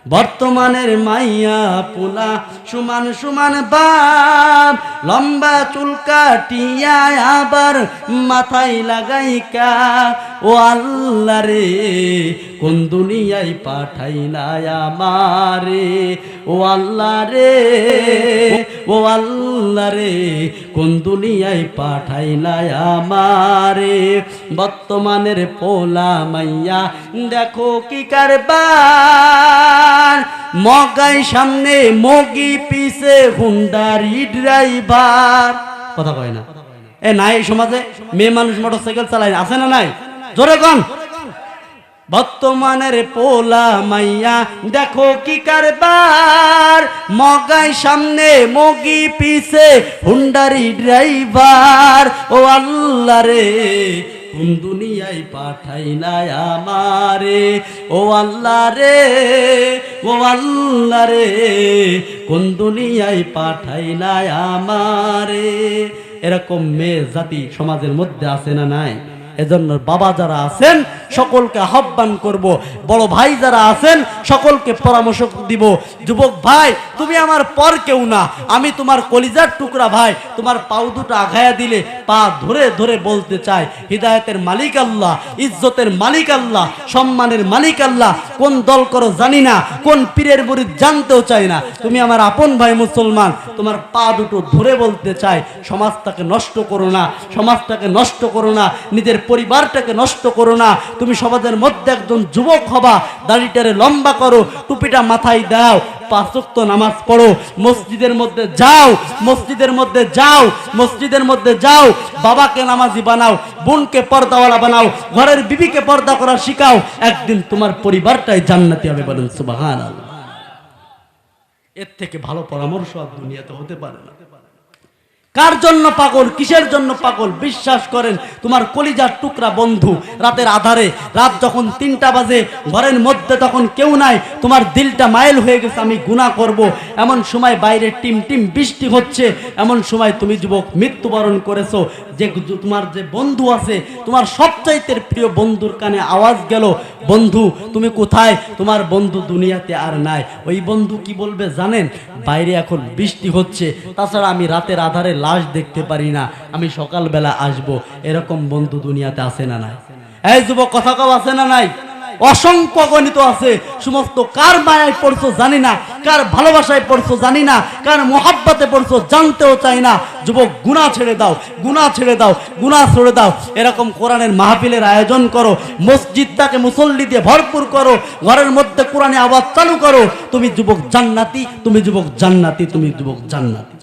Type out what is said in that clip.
বর্তমানের মাইয়া পোলা সমান সমান বাপ, লম্বা চুল কাটিয়া আবার মাথায় লাগাইকা। ও আল্লাহ রে কোন দুনিয়ায় পাঠাইলা আমারে, ও আল্লাহ রে, ও আল্লাহ রে কোন দুনিয়ায় পাঠাইলা আমারে। বর্তমানের পোলা মাইয়া দেখো কি কারবার, মগাই সামনে মগি পিছে হুন্ডারি ড্রাইভার। কথা কয় না এ নাই সমাজে মেয়ে মানুষ মোটরসাইকেল চালায়, আছে না নাই? জোরে কোন। বর্তমানের পোলা মাইয়া দেখো কি কারবার, মগাই সামনে মগি পিছে হুন্ডারি ড্রাইভার। ও আল্লাহ রে কোন দুনিয়ায় পাঠাইলা আমারে, ও আল্লাহ রে, ও আল্লাহ রে কোন দুনিয়ায় পাঠাইলা আমারে। এরকম মেয়ে জাতি সমাজের মধ্যে আছে না নাই? এজন্য বাবা যারা আছেন সকলকে আহ্বান করব, বড় ভাই যারা আছেন সকলকে পরামর্শ দিব, যুবক ভাই তুমি আমার পর কেউ না, আমি তোমার কলিজার টুকরা ভাই। তোমার পাও দুটো আঘায়া দিলে পা ধরে ধরে বলতে চাই, হিদায়াতের মালিক আল্লাহ, ইজ্জতের মালিক আল্লাহ, সম্মানের মালিক আল্লাহ। কোন দল করো জানি না, কোন পীরের মুরিদ জানতেও চাই না, তুমি আমার আপন ভাই মুসলমান। তোমার পা দুটো ধরে বলতে চাই, সমাজটাকে নষ্ট করো না, সমাজটাকে নষ্ট করো না, নিজের পরিবারটাকে নষ্ট করো না। তুমি সমাজের মধ্যে একজন যুবক হবা, দাড়িটারে লম্বা করো, টুপিটা মাথায় দাও, 5 ওয়াক্ত নামাজ পড়ো, মসজিদের মধ্যে যাও, মসজিদের মধ্যে যাও, মসজিদের মধ্যে যাও, বাবাকে নামাজি বানাও, বোনকে পর্দাওয়ালা বানাও, ঘরের বিবিকে পর্দা করা শিখাও। একদিন তোমার পরিবারটাই জান্নাতি হবে, বলেন সুবহানাল্লাহ। এর থেকে ভালো পরামর্শ আর দুনিয়াতে হতে পারে না। কার জন্য পাগল, কিসের জন্য পাগল? বিশ্বাস করেন তোমার কলিজার টুকরা বন্ধু রাতের আধারে, রাত যখন 3টা বাজে, ঘরের মধ্যে তখন কেউ নাই, তোমার দিলটা মাইল হয়ে গেছে আমি গুনাহ করব, এমন সময় বাইরে টিম টিম বৃষ্টি হচ্ছে, এমন সময় তুমি যুবক মৃত্যুবরণ করেছো, যে তোমার যে বন্ধু আছে, তোমার সবচাইতে প্রিয় বন্ধুর কানে আওয়াজ গেল, বন্ধু তুমি কোথায়? তোমার বন্ধু দুনিয়াতে আর নাই। ওই বন্ধু কি বলবে জানেন? বাইরে এখন বৃষ্টি হচ্ছে, তাছাড়া আমি রাতের আধারে লাশ দেখতে পারি না, আমি সকালবেলা আসবো। এরকম বন্ধু দুনিয়াতে আছে না নাই? এই যুবক কথা কও, আছে না নাই? অসংখ্য গণিত আছে। সমস্ত কার মায়ায় পড়ছো জানি না, কার ভালোবাসায় পড়ছো জানি না, কার মোহাব্বতে পড়ছো জানতেও চাই না। যুবক গুনাহ ছেড়ে দাও, গুনাহ ছেড়ে দাও, গুনাহ ছেড়ে দাও। এরকম কোরআনের মাহফিলের আয়োজন করো, মসজিদটাকে মুসল্লি দিয়ে ভরপুর করো, ঘরের মধ্যে কোরআনে আওয়াজ চালু করো। তুমি যুবক জান্নাতি, তুমি যুবক জান্নাতি, তুমি যুবক জান্নাতি।